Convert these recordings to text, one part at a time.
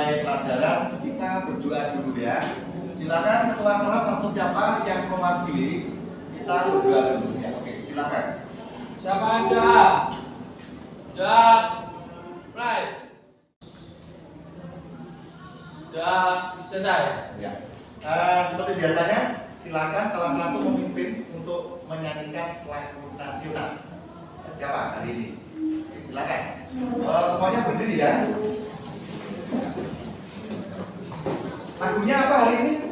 memulai pelajaran, kita berdoa dulu ya. Silakan ketua kelas atau siapa yang mewakili, kita berdoa dulu ya. Oke, silakan. Siapa Anda? Sudah mulai. Sudah selesai. Ya. Seperti biasanya, silakan salah satu memimpin untuk menyanyikan lagu nasional. Siapa hari ini? Oke, silakan. Semuanya berdiri ya. Lagunya apa hari ini?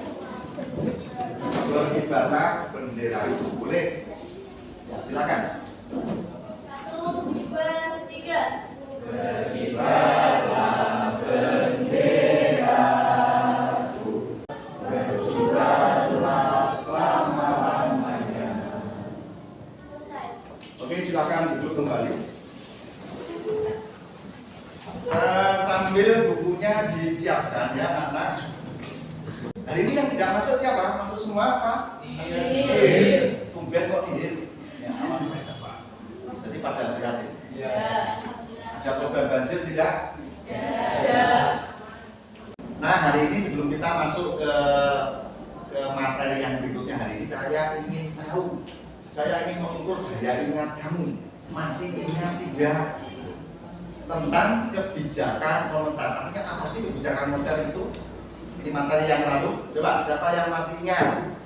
Berkibarlah bendera itu, boleh? Ya, silakan. 1, 2, 3. Berkibarlah benderaku, berkibarlah selama-lamanya. Selesai. Oke, silakan duduk kembali. Sambil bukunya disiapkan ya anak-anak. Hari ini yang tidak masuk siapa? Masuk semua apa? Nihil. Tumben kok nihil. Ya, aman Pak. Jadi pada sehat ya. Ya. Ada program banjir tidak? Ya. Nah, hari ini sebelum kita masuk ke materi yang berikutnya hari ini, saya ingin tahu, saya ingin mengukur daya ingat kamu. Masih ingat tidak tentang kebijakan moneter? Artinya apa sih kebijakan moneter itu? Ini materi yang lalu. Coba siapa yang masih ingat?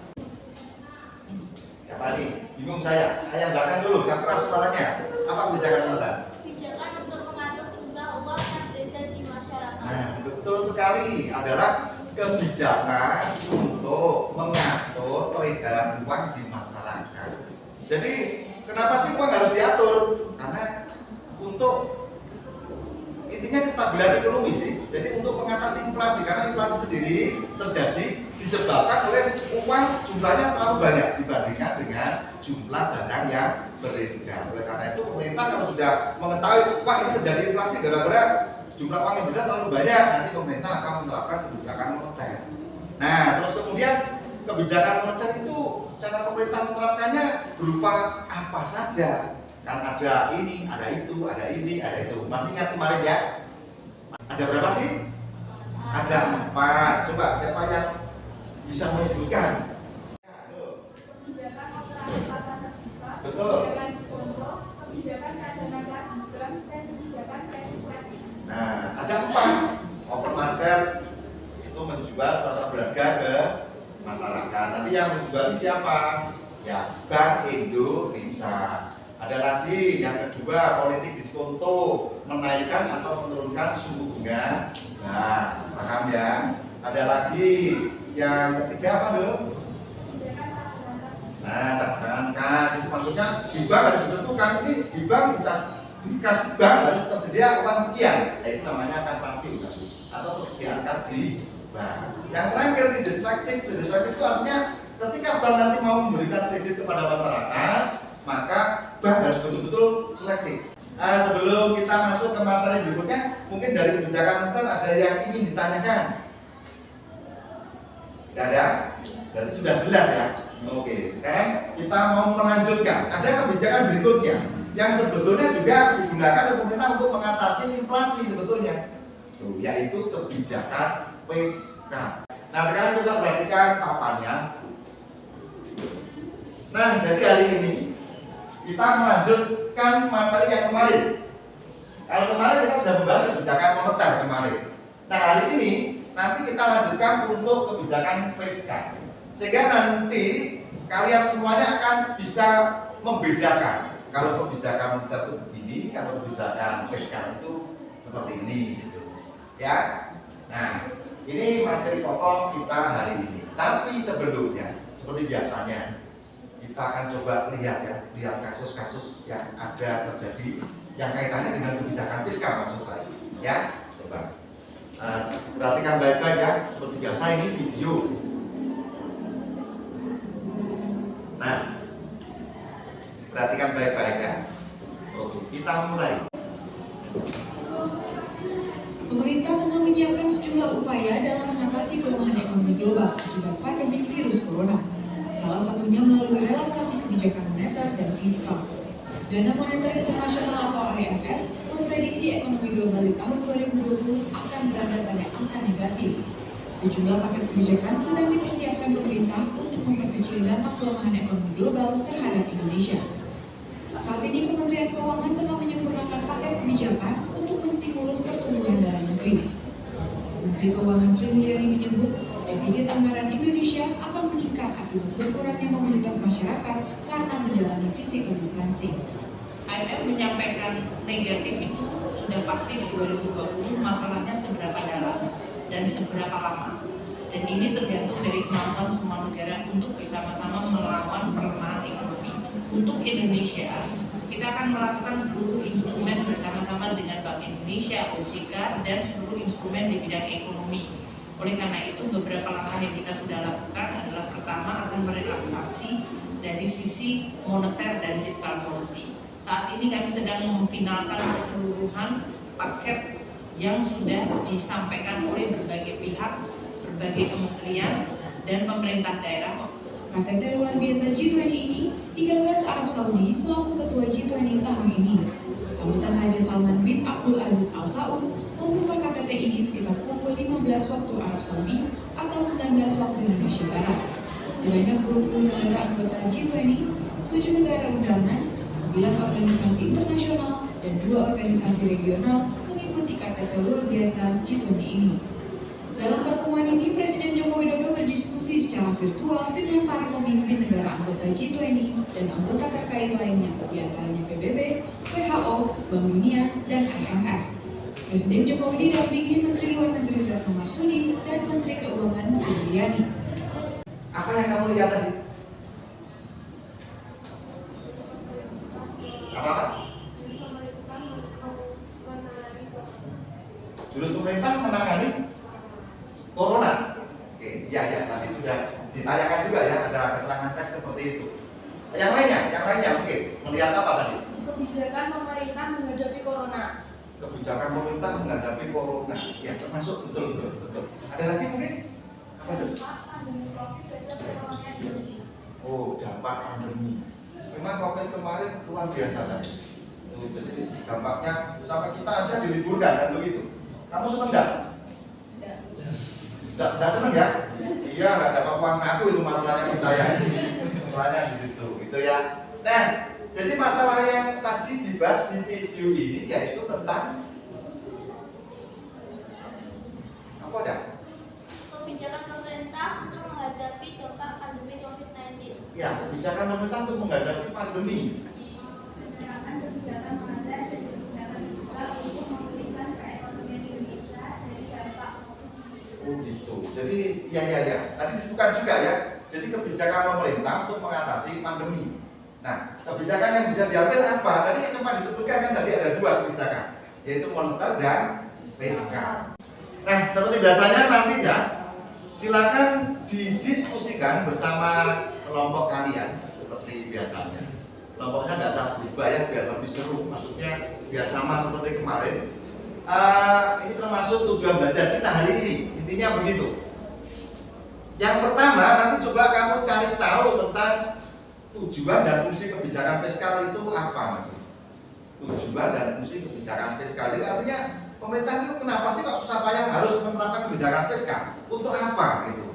Siapa nih? Bingung saya. Yang belakang dulu, gak keras suaranya. Apa kebijakan moneter? Kebijakan untuk mengatur jumlah uang yang beredar di masyarakat. Nah, betul sekali, adalah kebijakan untuk mengatur peredaran uang di masyarakat. Jadi, kenapa sih uang harus diatur? Karena untuk intinya kestabilan ekonomi sih. Jadi untuk mengatasi inflasi, karena inflasi sendiri terjadi disebabkan oleh uang jumlahnya terlalu banyak dibandingkan dengan jumlah barang yang beredar. Oleh karena itu pemerintah kalau sudah mengetahui wah ini terjadi inflasi gara-gara jumlah uang yang beredar terlalu banyak, nanti pemerintah akan menerapkan kebijakan moneter. Nah, terus kemudian kebijakan moneter itu cara pemerintah menerapkannya berupa apa saja? Kan ada ini, ada itu, ada ini, ada itu. Masih ingat kemarin ya? Ada berapa sih? Ada 4. Coba siapa yang bisa menyebutkan? Kebijakan operasi pasar terbuka, Betul. kebijakan diskonto, kebijakan cadangan kelas bulan, dan kebijakan kredit flexing. Nah, ada 4. Open market itu menjual suatu berharga ke masyarakat. Nanti yang menjual ini siapa? Ya, Bank Indonesia. Ada lagi yang kedua, politik diskonto, menaikkan atau menurunkan suku bunga. Nah, paham ya? Ada lagi yang ketiga apa dulu? Kebijakan cadangan kelas bulan. Nah, cadangan kas itu maksudnya di bank harus ditentukan ini di bank di kas bank harus tersedia uang sekian. Nah, itu namanya kas rasio atau persediaan kas di bank. Yang terakhir kredit selektif. Kredit selektif itu artinya ketika bank nanti mau memberikan kredit kepada masyarakat, maka bank harus betul-betul selektif. Sebelum kita masuk ke materi berikutnya, mungkin dari kebijakan moneter ada yang ingin ditanyakan? Tidak ada? Berarti sudah jelas ya? Oke, sekarang kita mau melanjutkan. Ada kebijakan berikutnya yang sebetulnya juga digunakan oleh pemerintah untuk mengatasi inflasi sebetulnya. Tuh, yaitu kebijakan fiskal. Nah, sekarang coba perhatikan papannya. Nah, jadi hari ini kita melanjutkan materi yang kemarin. Kalau kemarin kita sudah membahas kebijakan moneter kemarin. Nah, hari ini nanti kita lanjutkan untuk kebijakan fiskal. Sehingga nanti kalian semuanya akan bisa membedakan kalau kebijakan moneter itu begini, kalau kebijakan fiskal itu seperti ini gitu. Ya. Nah, ini materi pokok kita hari ini. Tapi sebelumnya, seperti biasanya, kita akan coba lihat ya, lihat kasus-kasus yang ada terjadi yang kaitannya dengan kebijakan fiskal maksud saya. Ya, coba perhatikan baik-baik ya. Seperti biasa ini video. Nah, perhatikan baik-baik ya. Oke, kita mulai. Pemerintah tengah menyiapkan sejumlah upaya dalam mengatasi pelemahan ekonomi global akibat pandemi virus corona. Salah satunya melalui relaksasi kebijakan moneter dan fiskal. Dana Moneter Internasional atau IMF memprediksi ekonomi global di tahun 2020 akan berada pada angka negatif. Sejumlah paket kebijakan sedang dipersiapkan pemerintah untuk memperkecil dampak pelemahan ekonomi global terhadap Indonesia. Saat ini Kementerian Keuangan tengah menyempurnakan paket kebijakan untuk menstimulus pertumbuhan dalam negeri. Menteri Keuangan Sri Mulyani menyebut defisit anggaran Indonesia akan meningkat akibat berkurangnya mobilitas masyarakat karena menjalani physical distancing. IMF menyampaikan negatif itu sudah pasti di 2020, masalahnya seberapa dalam dan seberapa lama. Dan ini tergantung dari kemampuan semua negara untuk bersama-sama melawan pelemahan ekonomi. Untuk Indonesia, kita akan melakukan seluruh instrumen bersama-sama dengan Bank Indonesia, OJK, dan seluruh instrumen di bidang ekonomi. Oleh karena itu, beberapa langkah yang kita sudah lakukan adalah pertama akan merelaksasi dari sisi moneter dan fiskal policy. Saat ini kami sedang memfinalkan keseluruhan paket yang sudah disampaikan oleh berbagai pihak, berbagai kementerian, dan pemerintah daerah. KTT luar biasa G20 ini digagas Arab Saudi selaku ketua G20 tahun ini. Sambutan Raja Salman bin Abdul Aziz Al Saud membuka KTT ini sekitar pukul 15 waktu Arab Saudi atau 19 waktu Indonesia Barat. Sebanyak 20 negara anggota G20, 7 negara undangan, 9 organisasi internasional, dan 2 organisasi regional mengikuti KTT luar biasa G20 ini. Dalam pertemuan ini, Presiden Joko Widodo berdiskusi secara virtual dengan para pemimpin negara anggota G20 dan anggota terkait lainnya, diantaranya PBB, WHO, Bank Dunia, dan IMF. Presiden Jokowi didampingi Menteri Luar Negeri Retno Marsudi dan Menteri Keuangan Sri Mulyani. Apa yang kamu lihat tadi? Apa? Jurus pemerintah menangani corona. Oke, ya, tadi sudah ditayangkan juga ya, ada keterangan teks seperti itu. Yang lainnya, oke. Melihat apa tadi? Kebijakan pemerintah menghadapi corona. Kebijakan pemerintah menghadapi corona. Ya, termasuk betul. Ada lagi mungkin? Apa itu? Pandemi COVID dan perekonomian Indonesia. Oh, dampak pandemi. Memang COVID kemarin luar biasa tadi. Jadi dampaknya sampai kita aja diliburkan kan begitu. Kamu seneng nggak? Nggak seneng ya? Iya, nggak dapat uang saku itu masalahnya percaya. Masalahnya di situ, gitu ya. Nah, jadi masalah yang tadi dibahas di video ini yaitu tentang apa ya? Kebijakan pemerintah untuk menghadapi dampak pandemi COVID-19. Ya, kebijakan pemerintah untuk menghadapi pandemi. Menerapkan kebijakan moneter dan kebijakan fiskal untuk memulihkan perekonomian Indonesia dari dampak COVID-19. Oh gitu. Jadi ya. Tadi disebutkan juga ya. Jadi kebijakan pemerintah untuk mengatasi pandemi. Nah, kebijakan yang bisa diambil apa? Tadi sempat disebutkan kan tadi ada 2 kebijakan, yaitu moneter dan fiskal. Nah, seperti biasanya nantinya silakan didiskusikan bersama kelompok kalian seperti biasanya. Kelompoknya nggak usah berubah ya, biar lebih seru. Maksudnya biar sama seperti kemarin. Ini termasuk tujuan belajar kita hari ini. Intinya begitu. Yang pertama, nanti coba kamu cari tahu tentang tujuan dan fungsi kebijakan fiskal itu apa nanti. Tujuan dan fungsi kebijakan fiskal. Jadi artinya pemerintah itu kenapa sih kok susah payah harus menerapkan kebijakan fiskal? Untuk apa gitu?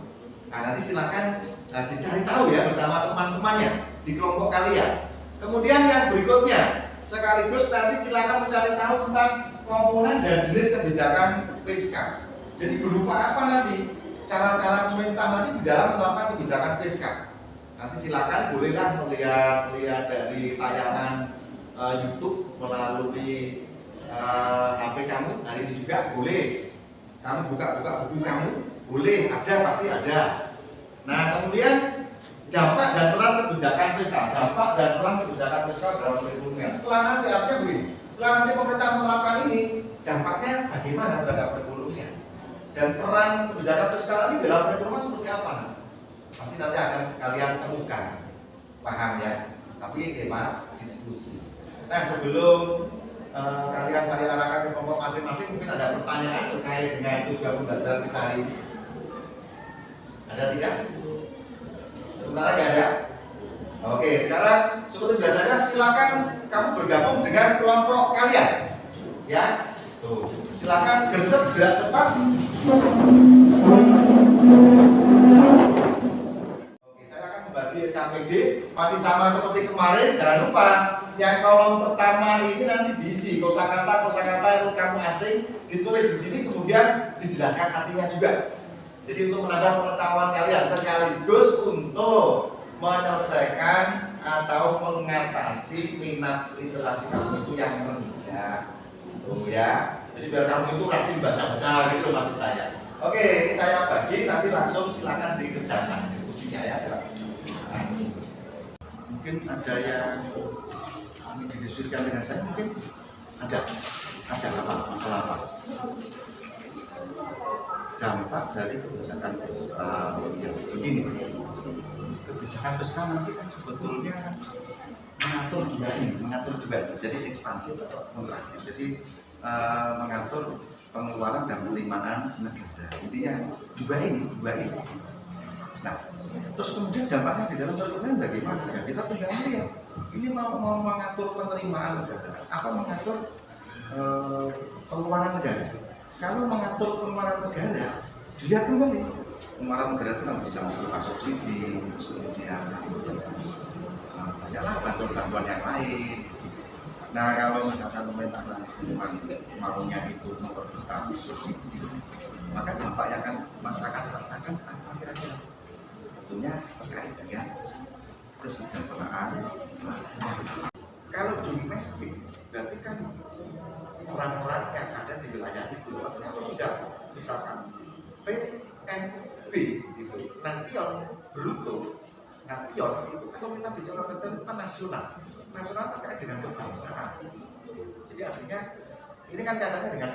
Nah, nanti silakan dicari tahu ya bersama teman-temannya di kelompok kalian. Kemudian yang berikutnya, sekaligus nanti silakan mencari tahu tentang komponen dan jenis kebijakan fiskal. Jadi berupa apa nanti cara-cara pemerintah nanti di dalam menerapkan kebijakan fiskal. Nanti silakan bolehlah melihat dari tayangan YouTube melalui HP kamu hari ini juga boleh. Kamu buka buku kamu boleh, ada pasti ada. Nah, kemudian dampak dan peran kebijakan fiskal, dalam perekonomian. Setelah nanti artinya begini, setelah nanti pemerintah menerapkan ini, dampaknya bagaimana terhadap perekonomian? Dan peran kebijakan fiskal ini dalam perekonomian seperti apa nanti? Pasti nanti akan kalian temukan, paham ya? Tapi tema diskusi. Nah, sebelum kalian saya arahkan ke kelompok masing-masing, mungkin ada pertanyaan terkait dengan tujuan pembelajaran kita hari ini. Ada tidak? Sementara nggak ada? Oke, sekarang seperti biasanya silakan kamu bergabung dengan kelompok kalian. Ya. Tuh, silakan gercep gerak cepat. Oke, saya akan membagi KPD masih sama seperti kemarin. Jangan lupa yang kolom pertama ini nanti diisi kosakata yang kamu asing ditulis di sini, kemudian dijelaskan artinya juga. Jadi untuk menambah pengetahuan kalian sekaligus untuk menyelesaikan atau mengatasi minat literasi kamu itu yang rendah. Tuh ya. Jadi biar kamu itu rajin baca-baca gitu maksud saya. Oke, ini saya bagi, nanti langsung silakan dikerjakan diskusinya ya. Mungkin ada yang didiskusikan dengan saya, mungkin ada apa, masalah apa? Dampak dari kebijakan fiskal yang begini. Kebijakan fiskal nanti kan sebetulnya mengatur juga, jadi ekspansif atau kontraktif. Jadi mengatur pengeluaran dan penerimaan negara. Intinya dua ini. Nah, terus kemudian dampaknya di dalam perekonomian bagaimana? Ya, kita tinggal lihat. Ini mau mengatur penerimaan negara, apa mengatur pengeluaran negara. Kalau mengatur pengeluaran negara, dia kembali pengeluaran negara itu kan bisa berupa subsidi, kemudian banyaklah bantuan-bantuan yang lain. Nah, kalau misalkan pemerintah maunya itu memperbesar subsidi, maka dampak yang akan masyarakat rasakan apa kira-kira? Tentunya terkait dengan kesejahteraan. Kalau domestik, berarti kan orang-orang yang ada di wilayah itu, kalau sudah misalkan PNB itu, nation bruto, nation itu kalau kita bicara tentang itu kan nasional terkait dengan kebangsaan. Jadi artinya ini kan kaitannya dengan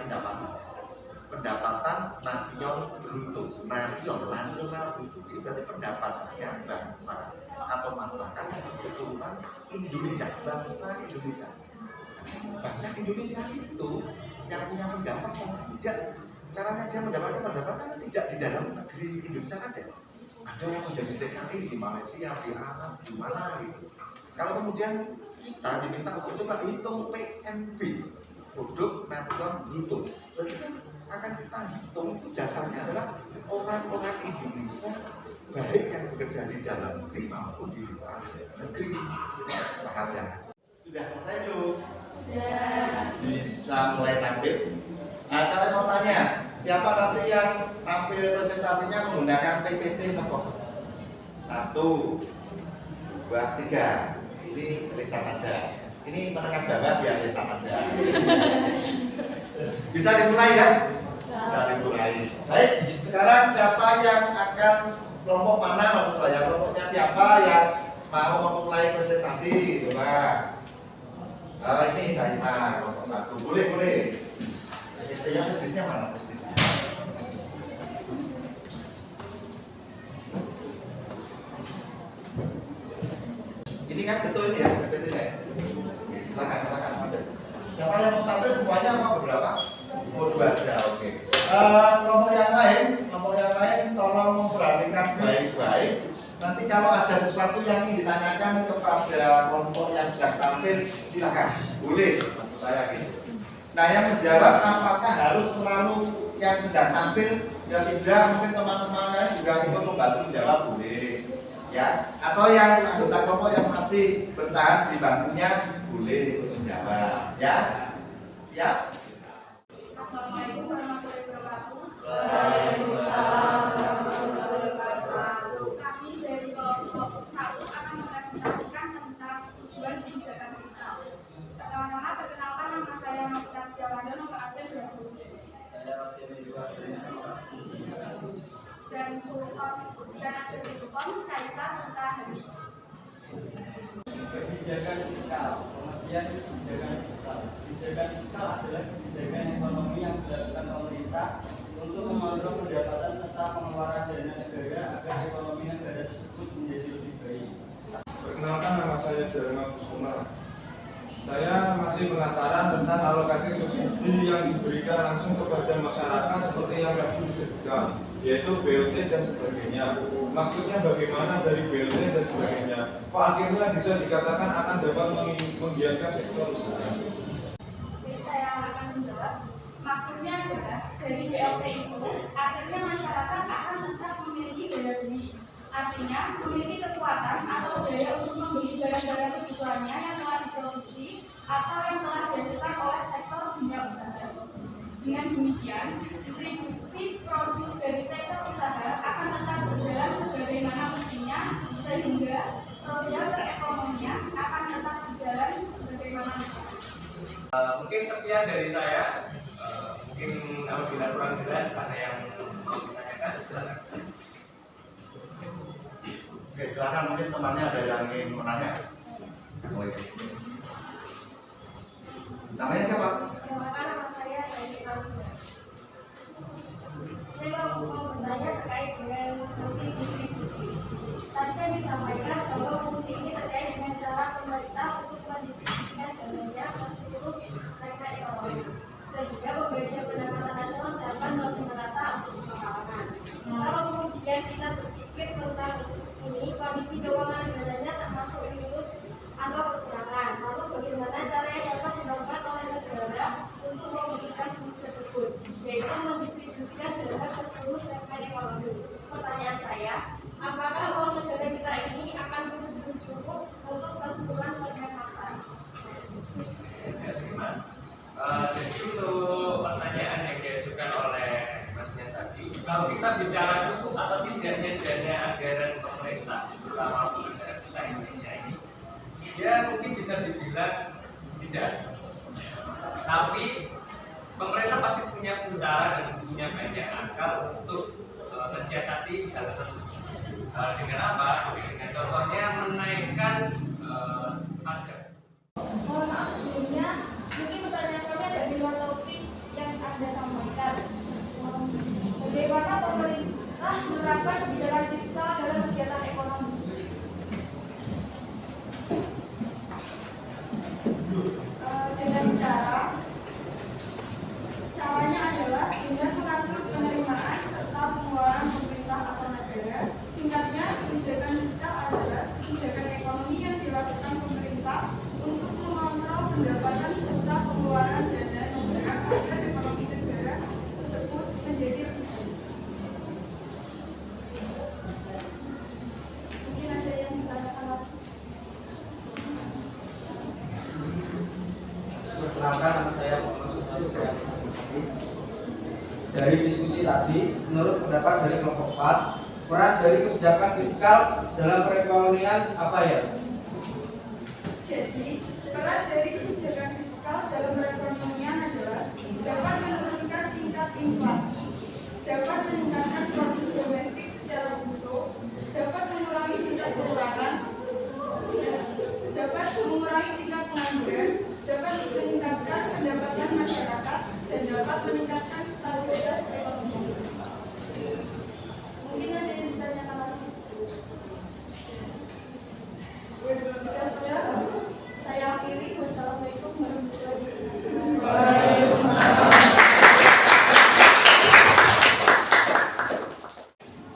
pendapatan nation bruto, nasional bruto, ini berarti pendapatannya bangsa atau masyarakat yang keturunan Indonesia, bangsa Indonesia itu yang punya pendapatan tidak, caranya dia mendapatkan pendapatan tidak di dalam negeri Indonesia saja. Ada yang menjadi TKI di Malaysia, di Arab, di mana gitu. Kalau kemudian kita diminta untuk coba hitung PNB, produk nasional bruto, berarti kan akan kita hitung itu datanya adalah orang-orang Indonesia baik yang bekerja di dalam negeri maupun di luar negeri. Paham ya? Sudah selesai belum? Bisa mulai tampil. Nah, saya mau tanya, siapa nanti yang tampil presentasinya menggunakan PPT Sopo? 1, 2, 3. Ini tulisan aja. Ini menengah bawah biar tulisan aja. Bisa dimulai ya? Bisa dimulai. Baik, sekarang siapa yang akan kelompok mana maksud saya? Kelompoknya siapa yang mau memulai presentasi? Coba. Ini Kaisa, kelompok 1. Boleh. Yang prestisnya mana prestisnya? Ini kan betul ini ya, PPT-nya ya? Silakan. Siapa yang mau tampil semuanya apa beberapa? 2 aja, oke. Kelompok yang lain tolong memperhatikan baik-baik. Nanti kalau ada sesuatu yang ingin ditanyakan kepada kelompok yang sedang tampil, silakan. Boleh, maksud saya gitu. Nah, yang menjawab apakah harus selalu yang sedang tampil? Ya tidak, mungkin teman-teman lain juga ikut membantu menjawab, boleh. Ya, atau yang anggota kelompok yang masih bertahan di bangkunya boleh ikut menjawab. Ya, siap? Assalamualaikum warahmatullahi wabarakatuh. Waalaikumsalam warahmatullahi wabarakatuh. Kami dari kelompok 1 akan mempresentasikan tentang tujuan kebijakan fiskal. Pertama-tama perkenalkan, nama saya Novita Setiawada, nomor absen 27. Saya Rasim juga Dan ada Sultan, Kaisa, serta Hani. kebijakan fiskal. Pengertian kebijakan fiskal adalah kebijakan ekonomi yang dilakukan pemerintah untuk mengontrol pendapatan serta pengeluaran dana negara agar ekonomi negara tersebut menjadi lebih baik. Perkenalkan, nama saya Dharma Kusuma, Saya masih penasaran tentang alokasi subsidi yang diberikan langsung kepada masyarakat seperti yang tadi disebutkan, yaitu BLT dan sebagainya. Maksudnya bagaimana dari BLT dan sebagainya? Kok akhirnya bisa dikatakan akan dapat menggiatkan sektor usaha? Jadi saya akan menjawab. Maksudnya adalah dari BLT itu akhirnya masyarakat akan tetap memiliki daya beli. Artinya memiliki kekuatan atau daya untuk membeli barang-barang kebutuhannya yang telah diproduksi atau yang telah dihasilkan oleh sektor dunia usaha. Dengan demikian, distribusi produk dari sektor usaha akan tetap berjalan sebagaimana mestinya, sehingga roda perekonomian akan tetap berjalan sebagaimana mestinya. Mungkin sekian dari saya. Mungkin apabila kurang jelas ada yang mau ditanyakan, silakan. Oke, silakan, mungkin temannya ada yang ingin menanya. Oh, iya. Namanya siapa? Perkenalkan, nama saya dari kelas 11. Saya mau bertanya terkait dengan fungsi distribusi. Tadi kan disampaikan bahwa fungsi ini terkait dengan cara pemerintah untuk mendistribusikan dananya ke seluruh segmen ekonomi, sehingga pembagian pendapatan nasional dapat lebih merata untuk semua kalangan. Kalau kemudian kita berpikir tentang ini, kondisi keuangan negaranya termasuk minus atau kekurangan, lalu bagaimana cara yang dapat dilakukan oleh negara untuk mewujudkan fungsi tersebut, yaitu mendistribusikan dana ke seluruh segmen ekonomi. Pertanyaan saya, apakah uang negara kita ini akan betul-betul cukup untuk keseluruhan segmen pasar? Saya terima. Jadi untuk pertanyaan yang diajukan oleh Mas Nia tadi, kalau kita bicara cukup atau tidaknya dana anggaran pemerintah, terutama negara kita Indonesia ini, ya mungkin bisa dibilang tidak. Tapi pemerintah pasti punya cara dan punya banyak akal untuk mensiasati hal tersebut. Dengan apa? Dengan contohnya menaikkan pajak. Mohon maaf sebelumnya, mungkin pertanyaan kami ada di luar topik yang Anda sampaikan. Bagaimana pemerintah menerapkan kebijakan fiskal dalam kegiatan ekonomi? Dengan caranya adalah dengan mengatur penerimaan serta pengeluaran pemerintah atau negara. Singkatnya, kebijakan fiskal adalah kebijakan ekonomi yang dilakukan pemerintah untuk mengontrol pendapatan serta pengeluaran dana negara agar ekonomi negara tersebut menjadi lebih baik. Mungkin ada yang ditanyakan lagi. Perkenalkan, nama saya Muhammad Sultan. Dari diskusi tadi, menurut pendapat dari kelompok 4, peran dari kebijakan fiskal dalam perekonomian apa ya? Jadi, peran dari kebijakan fiskal dalam perekonomian adalah dapat menurunkan tingkat inflasi, dapat meningkatkan produk domestik secara bruto, dapat mengurangi tingkat pengurangan, dapat mengurangi tingkat pengangguran, dapat meningkatkan pendapatan masyarakat, dan dapat meningkatkan stabilitas perekonomian. Mungkin ada yang ditanyakan lagi. Jika sudah, saya akhiri. Wassalamualaikum warahmatullahi wabarakatuh.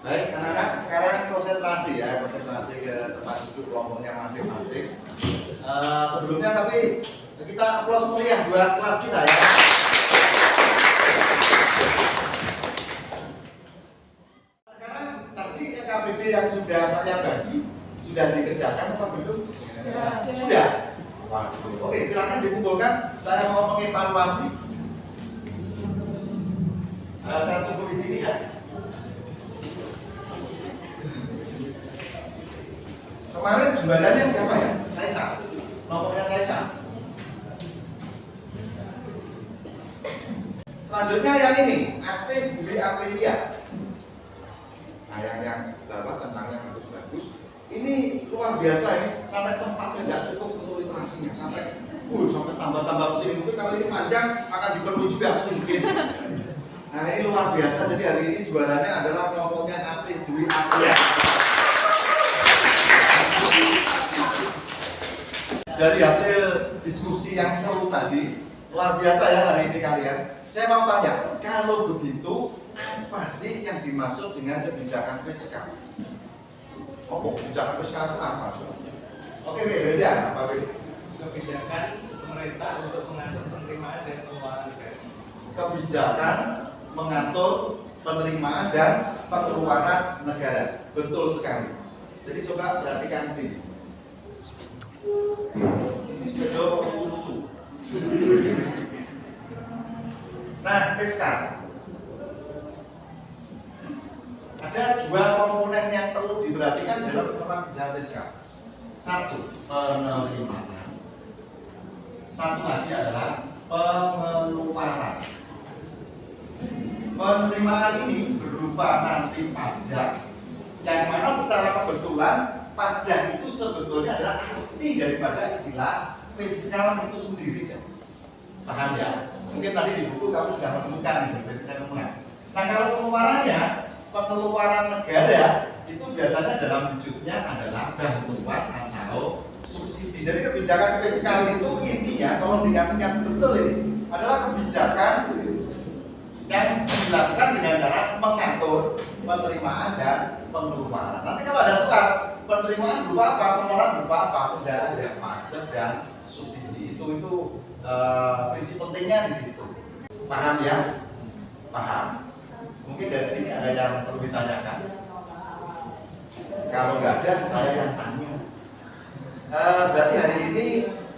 Baik, anak-anak, sekarang konsentrasi ya, konsentrasi ke tempat duduk kelompoknya masing-masing. Sebelumnya tapi kita applause meriah buat kelas kita ya. Sekarang tadi KPD yang sudah saya bagi sudah dikerjakan apa belum? Sudah. Waduh. Oke, silakan dikumpulkan. Saya mau mengevaluasi. Saya tunggu di sini ya. Kemarin jualannya siapa ya? Kaisa. Nomornya Kaisa. Selanjutnya yang ini, Asih Dwi Aprilia. Nah, yang bawah centangnya bagus-bagus. Ini luar biasa ini, sampai tempatnya tidak cukup untuk literasinya, sampai tambah-tambah kesini. Mungkin kalau ini panjang akan dipenuhi juga mungkin. Nah, ini luar biasa. Jadi hari ini jualannya adalah kelompoknya Asih Dwi Aprilia. Dari hasil diskusi yang seru tadi. Luar biasa ya hari ini kalian. Saya mau tanya, kalau begitu apa sih yang dimaksud dengan kebijakan fiskal? Oh, kebijakan fiskal itu apa? Oke, Beja, apa Be? Kebijakan pemerintah untuk mengatur penerimaan dan pengeluaran negara. Kebijakan mengatur penerimaan dan pengeluaran negara. Betul sekali. Jadi coba perhatikan sini. Ini sepeda lucu-lucu. Nah, fiskal. Ada dua komponen yang perlu diperhatikan dalam penerapan kebijakan fiskal. Satu, penerimaan. Satu lagi adalah pengeluaran. Penerimaan ini berupa nanti pajak, yang mana secara kebetulan pajak itu sebetulnya adalah arti daripada istilah fiskal itu sendiri. Paham ya? Mungkin tadi di buku kamu sudah menemukan itu, jadi saya mengulang. Nah, kalau pengeluarannya, pengeluaran negara itu biasanya dalam wujudnya adalah bantuan atau subsidi. Jadi kebijakan fiskal itu intinya, kalau diingat-ingat betul ini, adalah kebijakan yang dilakukan dengan cara mengatur penerimaan dan pengeluaran. Nanti kalau ada surat penerimaan berupa apa, pengeluaran berupa apa, tidak ada pajak dan subsidi. Itu prinsip pentingnya di situ. Paham ya? Paham? Mungkin dari sini ada yang perlu ditanyakan. Kalau nggak ada, saya yang tanya. Berarti hari ini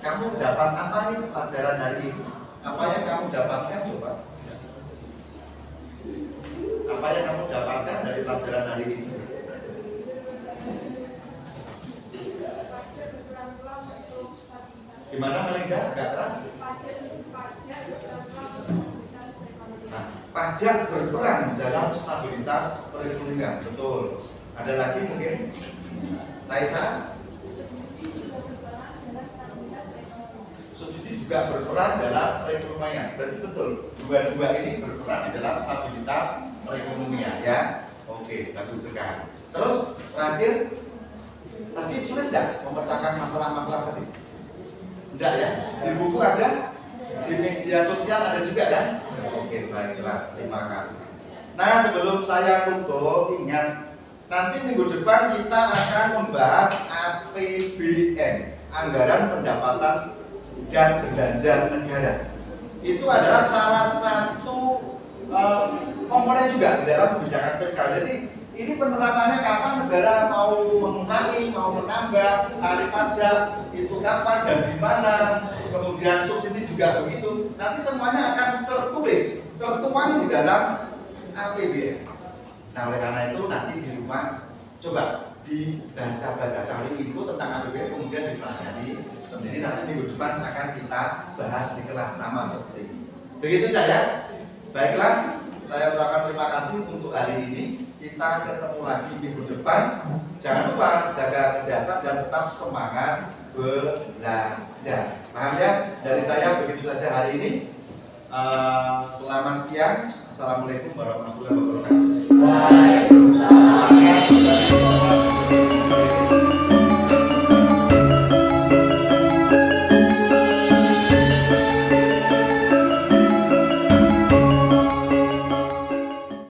kamu dapat apa nih pelajaran hari ini? Apa yang kamu dapatkan coba? Apa yang kamu dapatkan dari pelajaran hari ini? Gimana Melinda? Agak keras? Nah, pajak berperan dalam stabilitas perekonomian. Betul. Ada lagi mungkin? Caisa? Subsidi juga berperan dalam perekonomian. Berarti betul. Dua-dua ini berperan di dalam stabilitas perekonomian ya. Oke, bagus sekali. Terus terakhir, tadi sulit nggak memecahkan masalah-masalah tadi? Enggak ya? Di buku ada? Di media sosial ada juga kan? Oke, baiklah. Terima kasih. Nah, sebelum saya tutup, ingat nanti minggu depan kita akan membahas APBN, Anggaran Pendapatan dan Belanja Negara. Itu adalah salah satu komponen juga di dalam kebijakan fiskal. Jadi ini penerapannya kapan negara mau mengurangi, mau menambah tarif pajak, itu kapan dan di mana, kemudian subsidi juga begitu. Nanti semuanya akan tertulis, tertuang di dalam APBN. Nah, oleh karena itu nanti di rumah coba dibaca-baca, cari info tentang APBN, kemudian dipelajari sendiri. Nanti minggu depan akan kita bahas di kelas sama seperti ini. Begitu saja. Baiklah, saya ucapkan terima kasih untuk hari ini. Kita ketemu lagi minggu depan. Jangan lupa jaga kesehatan dan tetap semangat belajar. Paham ya? Dari saya begitu saja hari ini. Selamat siang. Assalamualaikum warahmatullahi wabarakatuh.